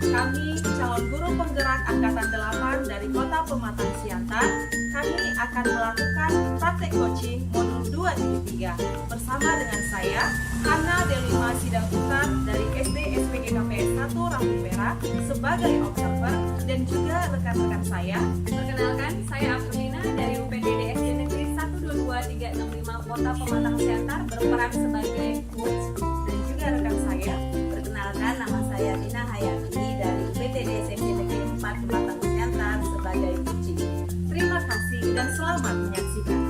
Kami calon guru penggerak Angkatan 8 dari Kota Pematang Siantar. Kami akan melakukan praktek coaching modul 2.3 bersama dengan saya, Hana Delima Sidangputar dari SD SPG KPS 1 Rambu Merah sebagai observer dan juga rekan-rekan saya. Perkenalkan, saya Aprina dari UPTD SD Negeri 122365 Kota Pematang Siantar berperan sebagai coach. Dan juga rekan saya. Perkenalkan, nama saya Dina Hayati dari UPTD SMP Negeri 4 Pematang Siantar sebagai coaching. Terima kasih dan selamat menyaksikan.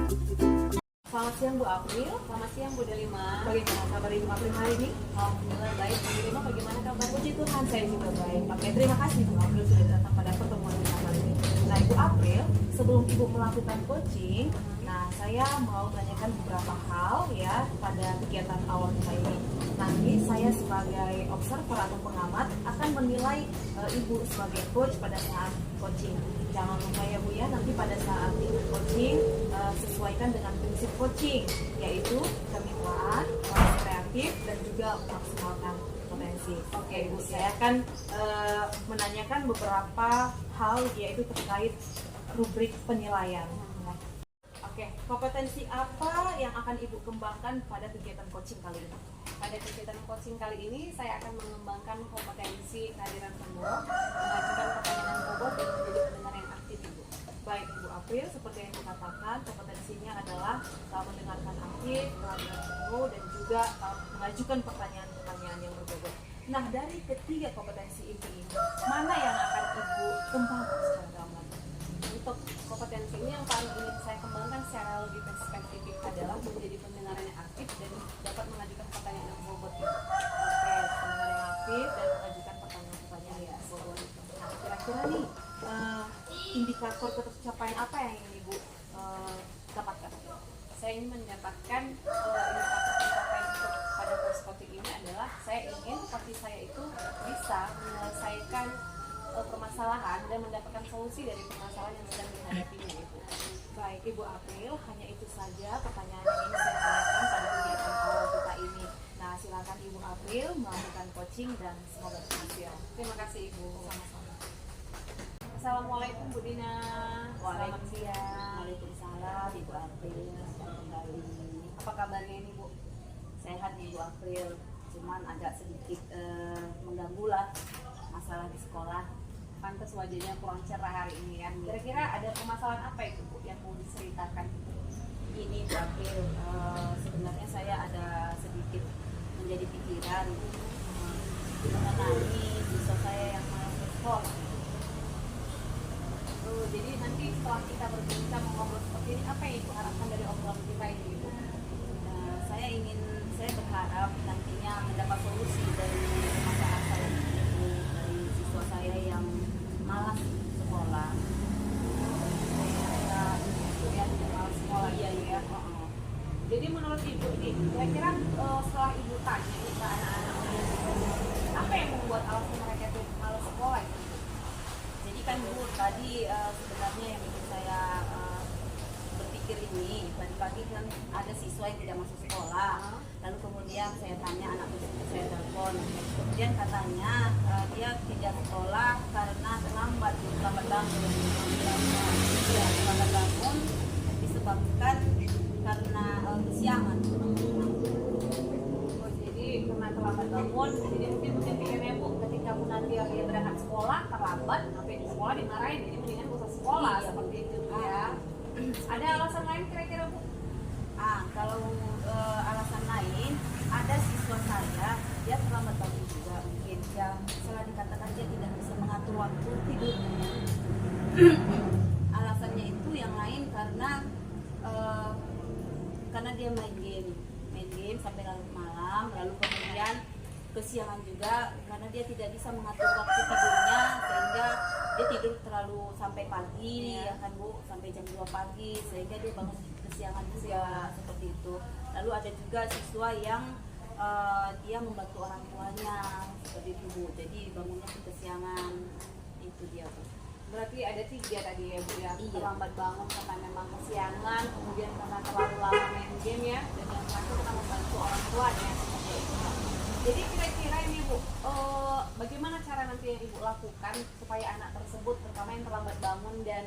Selamat siang Bu April, selamat siang Bu Delima. Bagaimana kabar Ibu April hari ini? Alhamdulillah baik. Bu Delima bagaimana kabar? Puji Tuhan, saya juga baik. Oke, terima kasih Bu April sudah datang pada pertemuan kita kali ini. Nah, Ibu April, sebelum Ibu melakukan coaching, saya mau tanyakan beberapa hal ya pada kegiatan awal kita ini. Nanti saya sebagai observer atau pengamat akan menilai Ibu sebagai coach pada saat coaching. Jangan lupa ya Bu ya, nanti pada saat Ibu coaching sesuaikan dengan prinsip coaching, yaitu kemitraan, kreatif, dan juga maksimalkan potensi. Oke Ibu, saya akan menanyakan beberapa hal yaitu terkait rubrik penilaian. Oke, kompetensi apa yang akan Ibu kembangkan pada kegiatan coaching kali ini? Pada kegiatan coaching kali ini saya akan mengembangkan kompetensi kehadiran penuh, mengajukan pertanyaan bobot dan menjadi pendengar yang aktif Ibu. Baik Ibu April, seperti yang Ibu katakan, kompetensinya adalah mendengarkan aktif, kehadiran penuh, dan juga mengajukan pertanyaan-pertanyaan yang berbobot. Nah, dari ketiga kompetensi ini, mana yang akan Ibu kembangkan secara dalam? Untuk kompetensi ini yang paling ingin saya kembangkan secara lebih spesifik adalah menjadi pendengar yang aktif dan dapat mengajukan pertanyaan yang bobot. Oke, pendengar yang aktif dan mengajukan pertanyaan-pertanyaan yang bobot. Nah, kira-kira nih indikator tercapaian apa yang ingin Ibu dapatkan? Saya ingin mendapatkan indikator pencapaian untuk pada course coaching ini adalah saya ingin coach saya itu bisa menyelesaikan permasalahan dan mendapatkan solusi dari permasalahan yang sedang dihadapinya itu. Baik Ibu April, hanya itu saja pertanyaan yang ingin saya tanyakan pada kegiatan awal kita ini. Nah, silakan Ibu April melakukan coaching dan semoga berhasil. Terima kasih Ibu. Sama-sama. Assalamualaikum Bu Dina. Selamat siang. Waalaikumsalam Ibu April, kembali. Apa kabarnya ini Bu? Sehat Ibu April, cuman agak sedikit mengganggu lah masalah di sekolah. Pantas wajahnya kurang cerah hari ini ya. Kira-kira ada permasalahan apa itu Bu yang mau diceritakan? Ini Bu April, sebenarnya saya ada sedikit menjadi pikiran mengenai siswa saya yang malas bersekolah. Jadi nanti setelah kita berbincang mengobrol seperti ini, apa yang Ibu harapkan dari obrolan kita ini Ibu? Saya berharap nantinya mendapat solusi dari masalah saya itu, dari siswa saya yang malas sekolah. Saya malas sekolah ya. Jadi menurut Ibu nih, kira-kira setelah Ibu tanya nih ke anak-anak apa yang membuat alasan mereka itu malas sekolah? Jadi kan Bu, tadi sebenarnya yang bikin saya berpikir ini, pagi-pagi kan ada siswa yang tidak masuk sekolah. Lalu kemudian saya tanya anak tersebut, saya telepon. Kemudian katanya dia tidak sekolah karena terlambat bangun. Ya, terlambat bangun disebabkan karena kesiangan. Jadi karena terlambat bangun, jadi mungkin pikirnya Bu, ketika Bu nanti dia berangkat sekolah terlambat, sampai di sekolah dimarahin, jadi mendingan gak usah sekolah seperti itu ya. Ada alasan lain kira-kira Bu? Kalau alasan lain, ada siswa saya dia terlambat bangun juga mungkin ya, salah dikatakan dia tidak bisa mengatur waktu tidurnya. Alasannya itu yang lain karena dia main game sampai larut malam, lalu kemudian kesiangan juga karena dia tidak bisa mengatur waktu tidurnya, sehingga dia tidur terlalu sampai pagi ya kan Bu, sampai jam 2 pagi, sehingga dia bangun kesiangan juga seperti itu. Lalu ada juga siswa yang dia membantu orang tuanya seperti itu Bu, jadi bangunnya kesiangan. Itu dia Bu. Berarti ada 3 tadi ya Bu ya. Iya. Terlambat bangun karena memang kesiangan, kemudian karena terlalu lama main game ya, dan yang terakhir kita membantu orang tuanya seperti itu. Jadi kira-kira ini Bu, bagaimana cara nanti yang ibu lakukan supaya anak tersebut, terutama yang terlambat bangun dan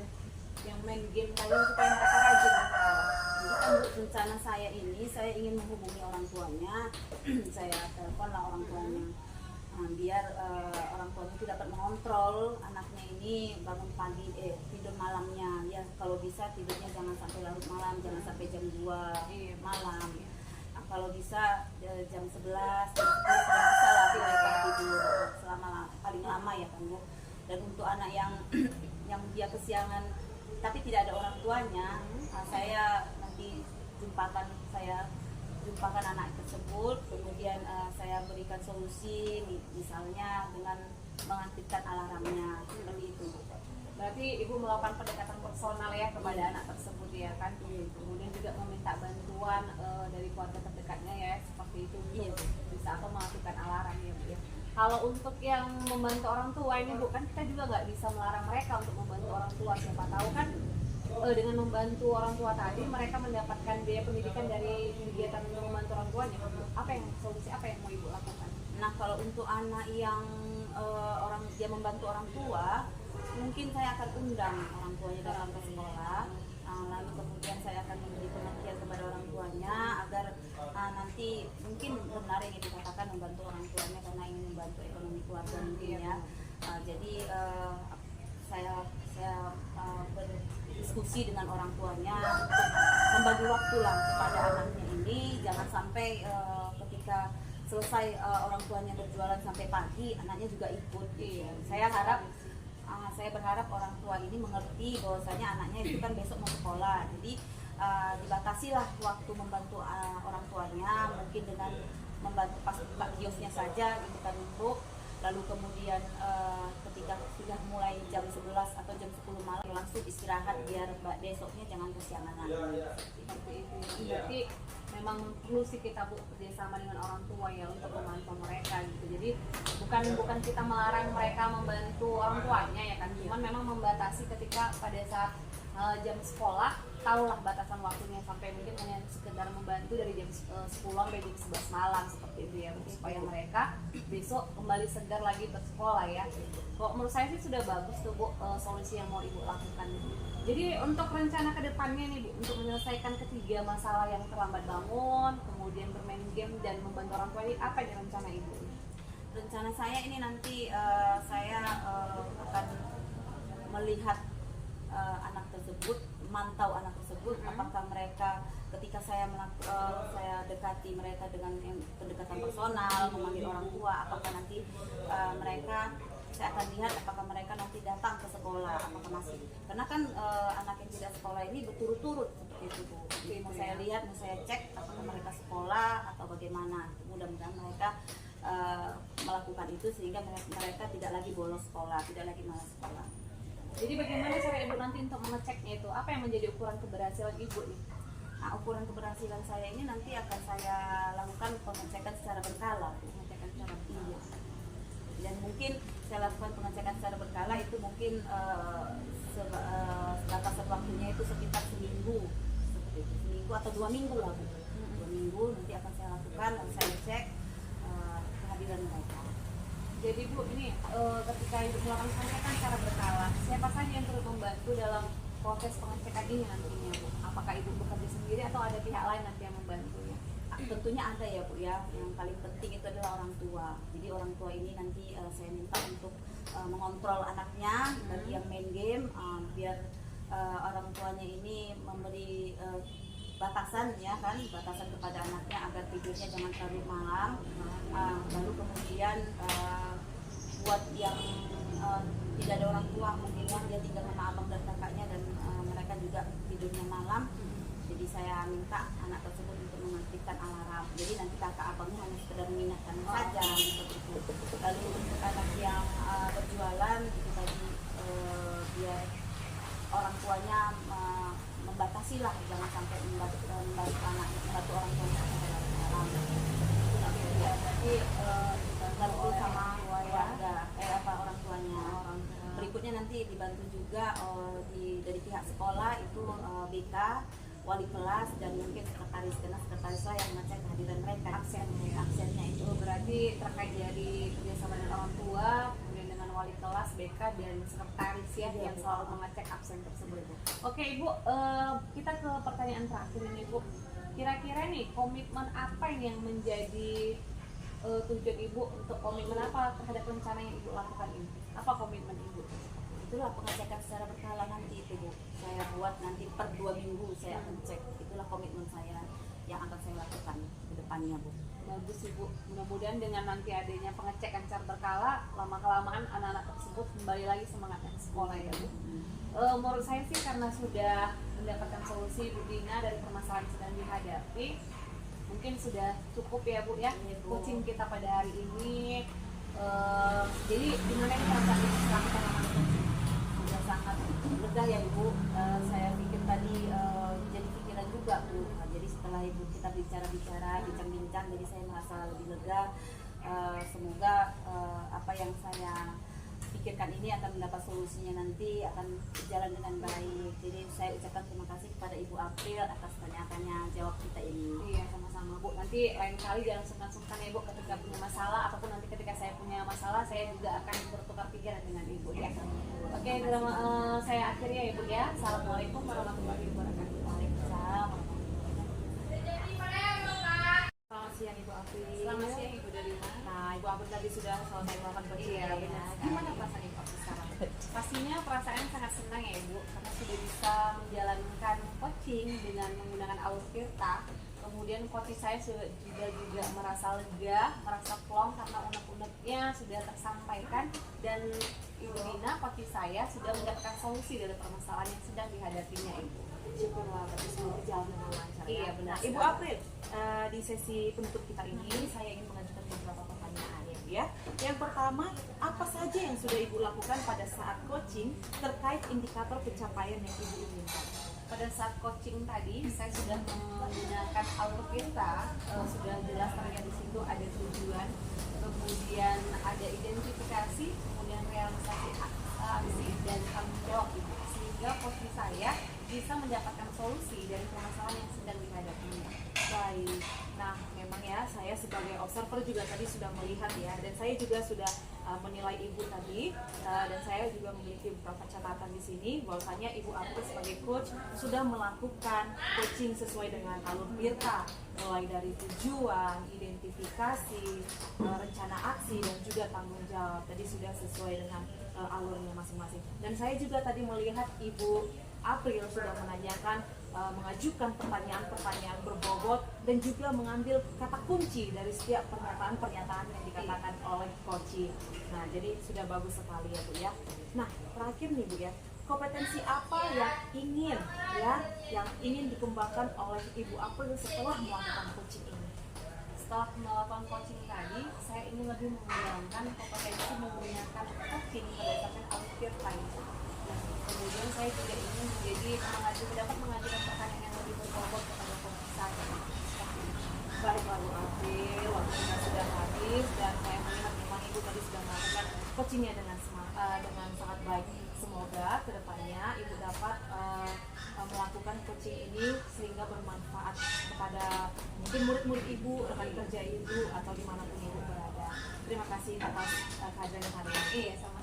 yang main game tadi, supaya mereka rajin di sekolah? Jadi kan Bu, rencana saya ini, saya ingin menghubungi orang tuanya, saya telepon lah orang tuanya. Biar orang tuanya itu dapat mengontrol anaknya ini bangun pagi, tidur malamnya. Ya kalau bisa tidurnya jangan sampai larut malam, jangan sampai jam 2 malam. Kalau bisa jam 11, jam 10 sudah bisa lah mereka tidur selama paling lama ya kan Bu. Dan untuk anak yang yang dia kesiangan tapi tidak ada orang tuanya, saya nanti jumpakan anak tersebut, kemudian saya berikan solusi misalnya dengan mengaktifkan alarmnya seperti itu. Berarti ibu melakukan pendekatan personal ya kepada anak tersebut ya kan, kemudian juga meminta bantuan dari keluarga terdekatnya ya seperti itu untuk bisa apa melakukan alarm ya Bu ya. Kalau untuk yang membantu orang tua ini Bu, kan kita juga nggak bisa melarang mereka untuk membantu orang tua, siapa tahu kan dengan membantu orang tua tadi mereka mendapatkan biaya pendidikan dari kegiatan membantu orang tuanya. Apa yang solusi apa yang mau ibu lakukan? Nah kalau untuk anak yang dia membantu orang tua, mungkin saya akan undang orang tuanya datang ke sekolah, lalu kemudian saya akan memberi pengertian kepada orang tuanya agar nanti mungkin benar yang dikatakan membantu orang tuanya karena ingin membantu ekonomi keluarga mungkin ya. Jadi saya berdiskusi dengan orang tuanya untuk membagi waktu lah kepada anaknya ini, jangan sampai ketika selesai orang tuanya berjualan sampai pagi anaknya juga ikut. Saya berharap orang tua ini mengerti bahwasanya anaknya itu kan besok mau sekolah, jadi dibatasilah waktu membantu orang tuanya, mungkin dengan membantu pas buka kiosnya saja gitu kan untuk, lalu kemudian ketika sudah mulai jam 11 atau jam 10 malam langsung istirahat biar besoknya jangan kesiangan lagi. Berarti memang perlu sih kita bekerjasama dengan orang tua ya untuk memantau mereka gitu. Jadi bukan kita melarang mereka membantu orang tuanya ya kan, cuman memang membatasi ketika pada saat jam sekolah, tahulah batasan waktunya sampai mungkin hanya sekedar membantu dari jam 10 sampai jam 11 malam seperti itu ya, supaya mereka besok kembali segar lagi bersekolah ya. Kok menurut saya sih sudah bagus tuh Bu solusi yang mau ibu lakukan. Jadi untuk rencana kedepannya nih Bu, untuk menyelesaikan ketiga masalah yang terlambat bangun, kemudian bermain game dan membantu orang tua, ini apa nih rencana ibu? Rencana saya ini nanti saya akan melihat anak tersebut, mantau anak tersebut, apakah mereka ketika saya dekati mereka dengan pendekatan personal, memanggil orang tua, apakah nanti saya akan lihat apakah mereka nanti datang ke sekolah, apakah masih, karena kan anak yang tidak sekolah ini berturut-turut seperti itu Bu. Jadi mau saya lihat, mau saya cek apakah mereka sekolah atau bagaimana. Mudah-mudahan mereka melakukan itu sehingga mereka tidak lagi bolos sekolah, tidak lagi malas sekolah. Jadi bagaimana cara ibu nanti untuk mengeceknya itu? Apa yang menjadi ukuran keberhasilan ibu nih? Nah, ukuran keberhasilan saya ini nanti akan saya lakukan pengecekan secara berkala, pengecekan secara berkala. Dan mungkin saya lakukan pengecekan secara berkala itu mungkin batasan waktunya itu sekitar seminggu atau 2 minggu lah Bu. 2 minggu nanti akan saya lakukan dan saya cek kehadiran mereka. Jadi Bu, ini ketika ibu melakukan pengecekan secara berkala, siapa saja yang turut membantu dalam proses pengecekan ini nantinya Bu? Apakah ibu bekerja sendiri atau ada pihak lain nanti yang membantunya? Tentunya ada ya Bu ya, yang paling penting itu adalah orang tua. Jadi orang tua ini nanti saya minta untuk mengontrol anaknya bagi yang main game, biar orang tuanya ini memberi batasan ya kan, batasan kepada anaknya agar tidurnya jangan terlalu malam. Lalu kemudian buat yang tidak ada orang tua, mungkin dia tinggal sama abang dan kakaknya dan mereka juga tidurnya malam. Jadi saya minta anak tersebut untuk mengaktifkan alarm. Jadi nanti kakak abangnya hanya sekedar mengingatkan saja seperti itu. Lalu untuk anak yang berjualan itu tadi dia orang tuanya membatasi lah, jangan sampai membantu orang tuanya sampai larut malam. Itu nanti dia berarti dibantu sama keluarga orang tuanya. Berikutnya nanti dibantu juga dari pihak sekolah itu BK, wali kelas dan mungkin sekretaris, karena sekretaris lah yang ngecek kehadiran mereka, absennya itu. Berarti terkait dari kerjasama dengan orang tua, kemudian dengan dan sekretaris ya Iya, yang Bu. selalu mengecek absen tersebut. Oke Ibu, kita ke pertanyaan terakhir ini Bu. Kira-kira nih komitmen apa yang menjadi tujuan Ibu untuk komitmen apa terhadap rencana yang Ibu lakukan ini? Apa komitmen Ibu? Itulah pengecekan secara berkala nanti itu Bu. Saya buat nanti per 2 minggu saya akan cek. Itulah komitmen saya yang akan saya lakukan ke depannya Bu. Bagus Ibu, mudah-mudahan dengan nanti adanya pengecekan secara berkala, lama-kelamaan anak-anak tersebut kembali lagi semangatnya ke sekolah ya Bu. Menurut saya sih karena sudah mendapatkan solusi Bu Dina dari permasalahan yang sedang dihadapi, mungkin sudah cukup ya Bu ya, Iya, Bu. coaching kita pada hari ini. Jadi gimana nih perasaan Ibu setelah kita melakukan coaching? Sudah sangat lega ya Ibu. Saya pikir tadi jadi pikiran juga Bu. Nah, jadi setelah Ibu kita bicara-bicara, bincang-bincang, jadi saya merasa lebih lega. Semoga apa yang saya pikirkan ini akan mendapat solusinya nanti, akan berjalan dengan baik. Jadi saya ucapkan terima kasih kepada Ibu April atas tanya-tanya jawab kita ini. Iya sama-sama Bu, nanti lain kali jangan sungkan-sungkan ya Bu ketika punya masalah, ataupun nanti ketika saya punya masalah saya juga akan bertukar pikiran dengan Ibu ya. Oke, saya akhiri ya Ibu ya. Assalamualaikum warahmatullahi wabarakatuh. Waalaikumsalam. Selamat siang Ibu April. Selamat siang Ibu Delima. Nah, Ibu April tadi sudah selesai melakukan coaching Iya, ya. benar. Gimana perasaan Ibu April sekarang? Pastinya perasaan sangat senang ya Ibu, karena sudah bisa menjalankan coaching dengan menggunakan Alur Tirta. Kemudian coaching saya juga merasa lega, merasa plong karena unek-uneknya sudah tersampaikan, dan Ibu Dina, coaching saya sudah mendapatkan solusi dari permasalahan yang sedang dihadapinya Ibu. Syukurlah berarti semua berjalan dengan lancar. Iya, Ya. benar Nah, Ibu sekali. April, di sesi penutup kita ini saya ingin mengajukan beberapa pertanyaan ya, Bu ya. Yang pertama, apa saja yang sudah Ibu lakukan pada saat coaching terkait indikator pencapaian yang Ibu inginkan? Pada saat coaching tadi saya sudah menggunakan Alur Tirta, sudah jelas terlihat di situ ada tujuan, kemudian ada identifikasi, kemudian realisasi aksi dan tanggung jawab Ibu. Sehingga coaching saya bisa mendapatkan solusi dari permasalahan yang sedang dihadapinya. Baik. Nah, memang ya saya sebagai observer juga tadi sudah melihat ya, dan saya juga sudah menilai Ibu tadi, dan saya juga memiliki beberapa catatan di sini bahwasanya Ibu April sebagai coach sudah melakukan coaching sesuai dengan Alur Tirta, mulai dari tujuan, identifikasi, rencana aksi dan juga tanggung jawab. Tadi sudah sesuai dengan alurnya masing-masing. Dan saya juga tadi melihat Ibu April sudah menanyakan, mengajukan pertanyaan-pertanyaan berbobot dan juga mengambil kata kunci dari setiap pernyataan-pernyataan yang dikatakan oleh coaching. Nah, jadi sudah bagus sekali ya Bu ya. Nah, terakhir nih Bu ya, kompetensi apa yang ingin dikembangkan oleh Ibu April setelah melakukan coaching ini? Setelah melakukan coaching tadi, saya ingin lebih mengembangkan kompetensi menggunakan coaching berdasarkan Alur Tirta ini. Nah, kemudian saya juga ingin dapat mengajukan pertanyaan yang lebih berbobot kepada coaching saya. Seperti itu. Baiklah Bu April, waktu kita sudah habis dan saya melihat memang Ibu tadi sudah melakukan coachingnya dengan sangat baik. Semoga kedepannya Ibu dapat melakukan coaching ini sehingga bermanfaat kepada mungkin murid-murid Ibu, rekan kerja Ibu, atau dimanapun Ibu berada. Terima kasih atas kehadiran hari ini. Iya, sama